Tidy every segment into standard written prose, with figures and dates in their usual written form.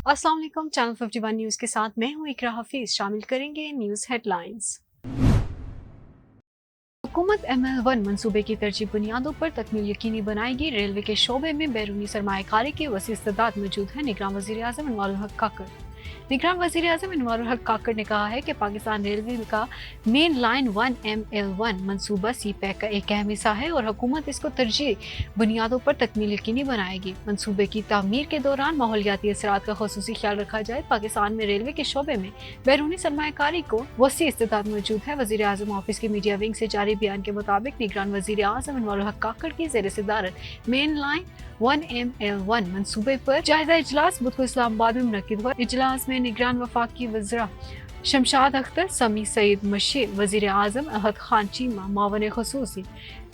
अस्सलाम वालेकुम। Channel 51 news के साथ मैं हूँ इकरा हफीज। शामिल करेंगे न्यूज़ हेडलाइंस। हुकूमत ML1 मंसूबे की तरजीह बुनियादों पर तकमील यकीनी बनाएगी। रेलवे के शोबे में बैरूनी सरमायाकारी की वसी इस्तेदाद मौजूद है। निगरान वज़ीर आज़म अनवारुल हक काकड़। निगरान वज़ीर आज़म अनवारुल हक काकड़ ने कहा है कि पाकिस्तान रेलवे का मेन लाइन 1 ML1 मंसूबा CPEC का एक अहम हिस्सा है और हुकूमत इसको तरजीह बुनियादों पर तकमील यकीनी बनाएगी। मंसूबे की तामीर के दौरान माहौलियाती असरात का खुसूसी ख्याल रखा जाए। पाकिस्तान में रेलवे के शोबे में बैरूनी सरमायाकारी को वसी इस्तेदाद मौजूद है। वज़ीर आज़म ऑफिस के मीडिया विंग से जारी बयान के मुताबिक निगरान वज़ीर आज़म अनवारुल हक काकड़ की ज़ेर सदारत मेन लाइन 1 ML1 मंसूबे पर जायजा इजलास बुध को इस्लामाबाद में मुनक्किद हुआ। इजलास में निगरान वफाकी वज़रा शमशाद अख्तर, समी सईद मशीर, वज़ीर आज़म अहद खान चीमा, मावन खुसूसी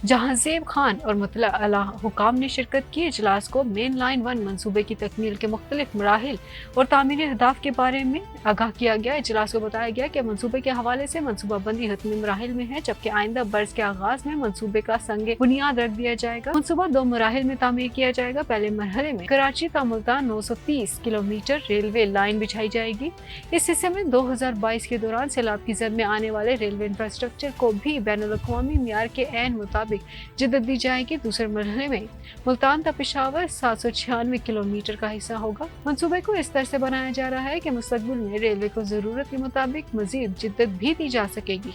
जहांज़ेब खान और मुतला अला हुकाम ने शिरकत की। इजलास को मेन लाइन 1 मंसूबे की तकमील के मुख्तलिफ मराहिल और तामीरी अहदाफ के बारे में आगाह किया गया। इजलास को बताया गया कि मंसूबे के हवाले से मंसूबा बंदी हतमी मराहिल में है, जबकि आइंदा बरस के आगाज में मंसूबे का संगे बुनियाद रख दिया जाएगा। मंसूबा 2 मराहिल में तामीर किया जाएगा। पहले मरहले में कराची ता मुल्तान 930 किलोमीटर रेलवे लाइन बिछाई जाएगी। इस हिस्से में 2022 के दौरान सैलाब की जद में आने वाले रेलवे इंफ्रास्ट्रक्चर को भी बैनुल अक़वामी मियार के ऐन मुताबिक जिद्दत दी जाएगी। दूसरे मरहले में मुल्तान ता पेशावर 796 किलोमीटर का हिस्सा होगा। मंसूबे को इस तरह से बनाया जा रहा है कि मुस्तकबिल में रेलवे को जरूरत के मुताबिक मजीद जिद्दत भी दी जा सकेगी।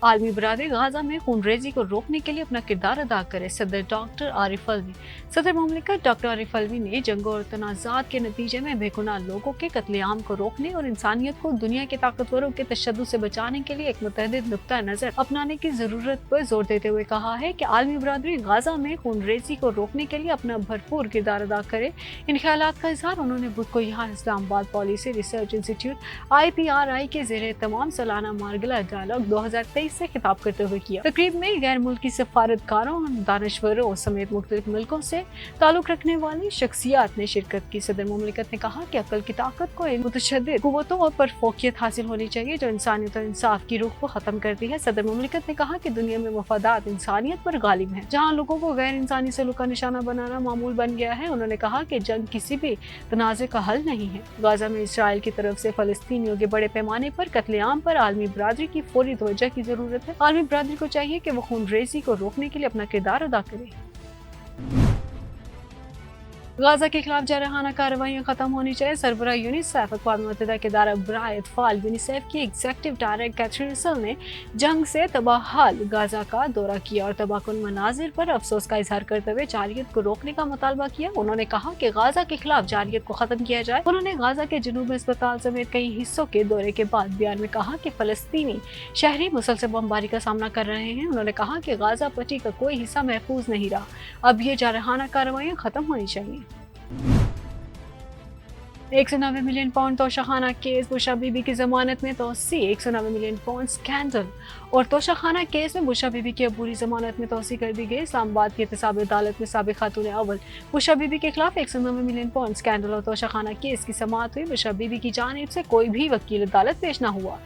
आलमी बरादरी गाजा में खूनरेजी को रोकने के लिए अपना किरदार अदा करे। सदर डॉक्टर आरिफ अलवी। सदर मुमलिकत डॉक्टर आरिफ अलवी ने जंगों और तनाज़ात के नतीजे में बेगुनाह लोगों के कत्लेआम को रोकने और इंसानियत को दुनिया के ताकतवरों के तशद्दुद से बचाने के लिए एक मुतहदिद नुक्ता नजर अपनाने की जरूरत पर जोर देते हुए कहा है कि आलमी बरादरी गाजा में खूनरेजी को रोकने के लिए अपना भरपूर किरदार अदा करे। इन ख्यालात का इजहार उन्होंने बुध को यहाँ Islamabad policy research institute IPRI के ज़ेरे तमाम सालाना मार्गला डायलॉग 2023 से खिताब करते हुए किया। तकरीब में गैर मुल्की सफारतकारों और दानिश्वरों समेत मुख्तलिफ मुल्कों से ताल्लुक रखने वाली शख्सियात ने शिरकत की। सदर मुमलिकत ने कहा कि अक्ल की ताकत को इन मुतशद्दिद कुव्वतों पर फोकियत हासिल होनी चाहिए जो इंसानियत और इंसाफ की रूह को खत्म करती है। सदर मुमलिकत ने कहा कि दुनिया में मफादात इंसानियत पर गालिब है, जहाँ लोगों को गैर इंसानी सलूक का निशाना बनाना मामूल बन गया है। उन्होंने कहा कि जंग किसी भी तनाज़े का हल नहीं है। गाजा में इसराइल की तरफ से फलस्तीनियों के बड़े पैमाने पर कत्लेआम पर आलमी बरादरी की फौरी तवज्जो की जरूरत है। आलमी बरादरी को चाहिए कि वो खूनरेजी को रोकने के लिए अपना किरदार अदा करे। गाजा के खिलाफ जारहाना कार्रवाइयाँ खत्म होनी चाहिए। सरबराह यूनिसेफ अक़वाम मुत्तहिदा के इदारा बराए अतफ़ाल यूनिसेफ की एग्जीक्यूटिव डायरेक्टर कैथरीन रसल ने जंग से तबाहाल गाजा का दौरा किया और तबाहकुन मनाजिर पर अफसोस का इजहार करते हुए जारियत को रोकने का मुतालबा किया। उन्होंने कहा कि गाजा के खिलाफ जारियत को खत्म किया जाए। उन्होंने गाजा के जनूब में अस्पताल समेत कई हिस्सों के दौरे के बाद बयान में कहा कि फलस्तीनी शहरी मुसलसल बमबारी का सामना कर रहे हैं। उन्होंने कहा कि गाजा पट्टी का कोई हिस्सा महफूज नहीं रहा। अब ये जारहाना कार्रवाइयाँ खत्म होनी चाहिए। 190 मिलियन पाउंड तोशाखाना केस, बुशरा बीबी की जमानत में तोसी। 190 मिलियन पाउंड स्कैंडल और तोशाखाना केस में बुशरा बीबी की अबूरी जमानत में तोसी कर दी गई। इस्लामाबाद की एहतसाब अदालत में साबिक खातून अव्वल बुशरा बीबी के खिलाफ 190 मिलियन पाउंड स्कैंडल और तोशाखाना केस की समाअत हुई। बुशरा बीबी की जानिब से कोई भी वकील अदालत पेश न हुआ।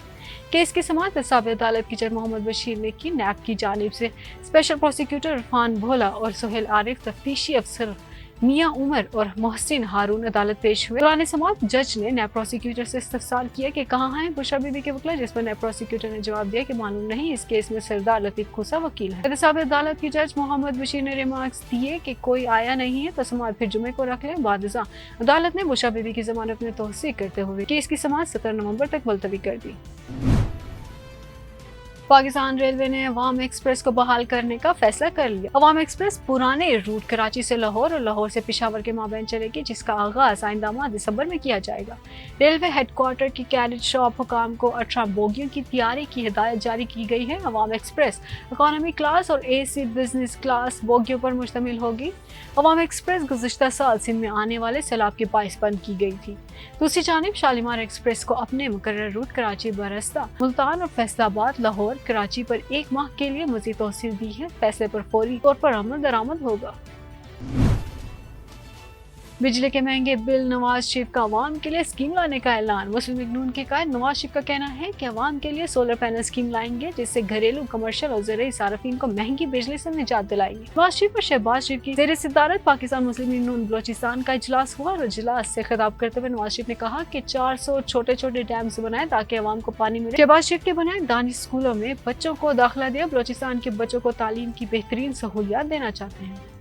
केस की समाअत एहतसाब अदालत की जज मोहम्मद बशीर ने की। नैब की जानिब से स्पेशल प्रोसिक्यूटर इरफान भोला और सुहेल आरिफ, तफ्तीशी अफसर मियां उमर और मोहसिन हारून अदालत पेश हुए। दौरान समाअत जज ने नैब प्रोसिक्यूटर से इस्तफसार किया कि कहाँ हैं बुशरा बीबी के वकील, जिस पर नैब प्रोसिक्यूटर ने जवाब दिया कि मालूम नहीं, इस केस में सरदार लतीफ खुसा वकील है। एहतसाब अदालत की जज मोहम्मद बशीर ने रिमार्क्स दिए कि कोई आया नहीं है तो समाअत फिर जुमे को रख लें। बादशाह अदालत ने बुशरा बीबी की जमानत में तोसी करते हुए केस की समाअत 17 नवंबर तक मुलतवी कर दी। पाकिस्तान रेलवे ने अवाम एक्सप्रेस को बहाल करने का फैसला कर लिया। अवाम एक्सप्रेस पुराने रूट कराची से लाहौर और लाहौर से पेशावर के माबैन चलेगी, जिसका आगाज आइंदा माह दिसंबर में किया जाएगा। रेलवे हेडक्वार्टर की कैरेज शॉप हुकाम को 18 बोगियों की तैयारी की हिदायत जारी की गई है। अवाम एक्सप्रेस इकोनॉमी क्लास और AC बिजनेस क्लास बोगियों पर मुश्तमिल होगी। अवाम एक्सप्रेस गुज़िश्ता साल सिंध में आने वाले सैलाब के बाइस बंद की गई थी। दूसरी जानिब शालीमार एक्सप्रेस को अपने मुकर्रर रूट कराची, बरस्ता, मुल्तान और फैसलाबाद, लाहौर, कराची पर 1 माह के लिए मज़ीद तौसील दी है। फैसले पर फौरी तौर पर अमल दरामद होगा। बिजली के महंगे बिल, नवाज शरीफ का अवाम के लिए स्कीम लाने का ऐलान। मुस्लिम लीग नून के कायद नवाज शरीफ का कहना है कि अवाम के लिए सोलर पैनल स्कीम लाएंगे जिससे घरेलू, कमर्शियल और ज़रूरी सार्फिन को महंगी बिजली से निजात दिलाएंगे। नवाज शरीफ और शहबाज शरीफ की ज़ेर सदारत पाकिस्तान मुस्लिम लीग नून बलोचिस्तान का इजलास हुआ और इजलास से खिताब करते हुए नवाज शरीफ ने कहा कि 400 छोटे छोटे डैम्स बनाए ताकि अवाम को पानी मिले। शहबाज शरीफ के बनाए दानिश स्कूलों में बच्चों को दाखिला दिया। बलोचिस्तान के बच्चों को तालीम की बेहतरीन सहूलियात देना चाहते हैं।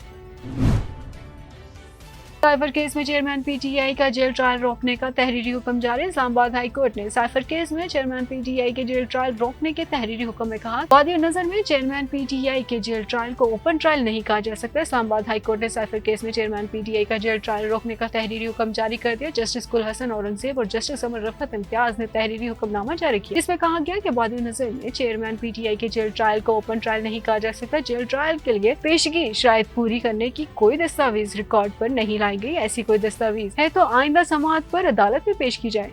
साइफर केस में चेयरमैन पीटीआई का जेल ट्रायल रोकने का तहरीरी हुक्म जारी। इस्लामाबाद हाई कोर्ट ने साइफर केस में चेयरमैन पीटीआई के जेल ट्रायल रोकने के तहरीरी हुक्म में कहा, वादी नजर में चेयरमैन पीटीआई के जेल ट्रायल को ओपन ट्रायल नहीं कहा जा सकता। इस्लामाबाद हाई कोर्ट ने साइफर केस में चेयरमैन पीटीआई का जेल ट्रायल रोकने का तहरीरी हुक्म जारी कर दिया। जस्टिस कुल हसन औरंगजेब और जस्टिस अमर रफत इम्तियाज ने तहरीरी हुक्मनामा जारी किया। इसमें कहा गया कि वादी नजर में चेयरमैन पीटीआई के जेल ट्रायल को ओपन ट्रायल नहीं कहा जा सकता। जेल ट्रायल के लिए पेशगी शराइत पूरी करने की कोई दस्तावेज रिकॉर्ड पर नहीं लाई गई। ऐसी कोई दस्तावेज है तो आइंदा समाअत पर अदालत में पेश की जाए।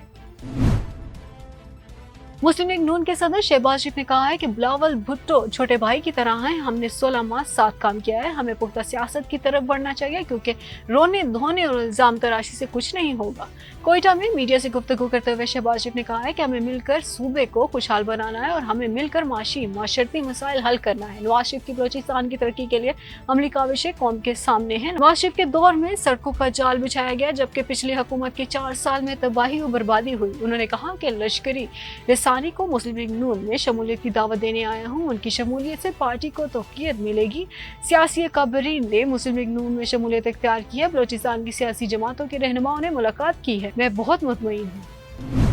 मुस्लिम लीग नून के सदर शहबाज शरीफ ने कहा है कि बिलावल भुट्टो छोटे भाई की तरह हैं। हमने 16 माह साथ काम किया है। हमें पुख्ता सियासत की तरफ बढ़ना चाहिए क्योंकि रोने धोने और इल्जाम तराशी से कुछ नहीं होगा। कोयटा में मीडिया से गुफ्तगू करते हुए शहबाज शरीफ ने कहा है कि हमें मिलकर सूबे को खुशहाल बनाना है और हमें मिलकर माशरती मसाइल हल करना है। नवाज शरीफ की बलोचिस्तान की तरक्की के लिए अमली काविशें कौम के सामने हैं। नवाज शरीफ के दौर में सड़कों का जाल बिछाया गया जबकि पिछली हुकूमत के 4 साल में तबाही और बर्बादी हुई। उन्होंने कहा कि लश्करी सानी को मुस्लिम लीग नून में शमूलियत की दावत देने आया हूँ। उनकी शमूलियत से पार्टी को तौक़ीयत मिलेगी। सियासी अकाबरीन ने मुस्लिम लीग नून में शमूलियत इख्तियार की है। बलोचिस्तान की सियासी जमातों के रहनुमाओं ने मुलाकात की है। मैं बहुत मुतमईन हूँ।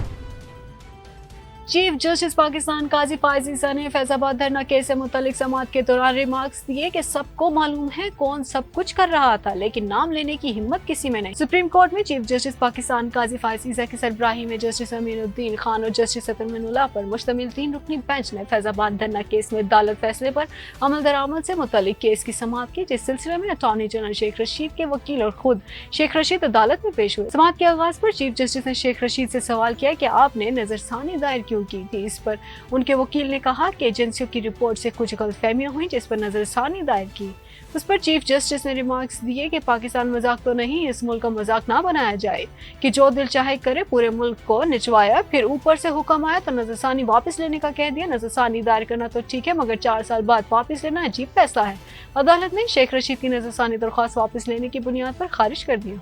चीफ जस्टिस पाकिस्तान काजी फायज ईसा ने फैजाबाद धरना केस से मुतल्लिक समाअत के दौरान रिमार्क्स दिए कि सबको मालूम है कौन सब कुछ कर रहा था लेकिन नाम लेने की हिम्मत किसी में नहीं। सुप्रीम कोर्ट में चीफ जस्टिस पाकिस्तान काजी फायज ईसा की सरबराही में जस्टिस अमीनुद्दीन खान और जस्टिस अतमिनुल्लाह पर मुश्तमिल 3 रुकनी बेंच ने फैजाबाद धरना केस में अदालत फैसले पर अमल दरामद से मुतल्लिक केस की समाअत की, जिस सिलसिले में अटॉर्नी जनरल शेख रशीद के वकील और खुद शेख रशीद अदालत में पेश हुए। समाअत के आगाज पर चीफ जस्टिस ने शेख रशीद से सवाल किया कि आपने नजरसानी दायर क्यों की थी। इस पर उनके वकील ने कहा कि एजेंसियों की रिपोर्ट से कुछ गलतफहमियां हुई जिस पर नजरसानी दायर की। उस पर चीफ जस्टिस ने रिमार्क्स दिए कि पाकिस्तान मजाक तो नहीं, इस मुल्क का मजाक ना बनाया जाए कि जो दिल चाहे करे। पूरे मुल्क को निचवाया, फिर ऊपर से हुक्म आया तो नजरसानी वापस लेने का कह दिया। नजरसानी दायर करना तो ठीक है मगर 4 साल बाद वापस लेना अजीब फैसला है। अदालत ने शेख रशीद की नजरसानी दरख्वास्त वापस लेने की बुनियाद पर खारिज कर दिया।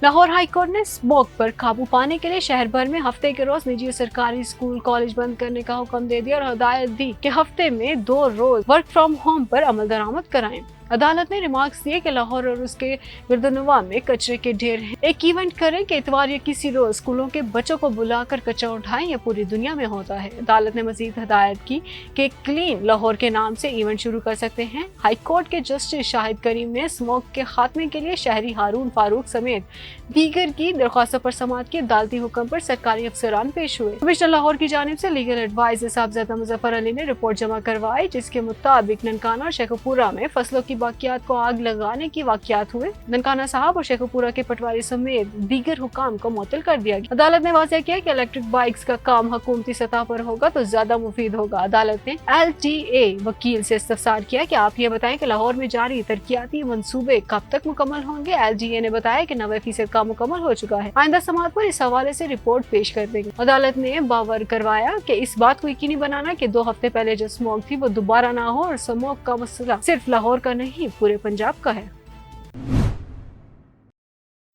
लाहौर हाई कोर्ट ने स्मोक पर काबू पाने के लिए शहर भर में हफ्ते के रोज निजी और सरकारी स्कूल कॉलेज बंद करने का हुक्म दे दिया और हदायत दी कि हफ्ते में 2 रोज वर्क फ्रॉम होम पर अमल दरामद कराएं। अदालत ने रिमार्क्स दिए कि लाहौर और उसके गिरदनवा में कचरे के ढेर हैं। एक इवेंट करें कि इतवार या किसी रोज स्कूलों के बच्चों को बुलाकर कचरा उठाएं, यह पूरी दुनिया में होता है। अदालत ने मजीद हदायत की कि क्लीन लाहौर के नाम से इवेंट शुरू कर सकते हैं। हाई कोर्ट के जस्टिस शाहिद करीम ने स्मोक के खात्मे के लिए शहरी हारून फारूक समेत दीगर की दरख्वास्तों पर समाअत की। अदालती हुक्म पर सरकारी अफसरान पेश हुए। कमिश्नर लाहौर की जानिब से लीगल एडवाइजर साहबजादा मुजफ्फर अली ने रिपोर्ट जमा करवाई जिसके मुताबिक ननकाना और शेखुपुरा में फसलों की बाकियात को आग लगाने की वाकयात हुए। ननकाना साहब और शेखुपुरा के पटवारी समेत दीगर हुकाम को मुअत्तल कर दिया गया। अदालत ने वाज़ेह किया कि इलेक्ट्रिक बाइक्स का काम हुकूमती सतह पर होगा तो ज्यादा मुफीद होगा। अदालत ने LTA वकील से इस्तफसार किया कि आप ये बताएं कि लाहौर में जारी तरक्याती मंसूबे कब तक मुकम्मल होंगे। LTA ने बताया कि 90% काम मुकम्मल हो चुका है। आइंदा समाअत पर इस हवाले से रिपोर्ट पेश कर देंगे। अदालत ने बावर करवाया कि इस बात को यकीनी बनाना कि 2 हफ्ते पहले जो स्मोक थी वो दोबारा ना हो और स्मोक का मसला सिर्फ लाहौर का नहीं पूरे पंजाब का है।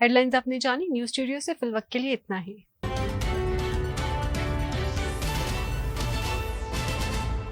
हेडलाइंस आपने जानी। न्यूज़ स्टूडियो से फिलवक्त के लिए इतना ही।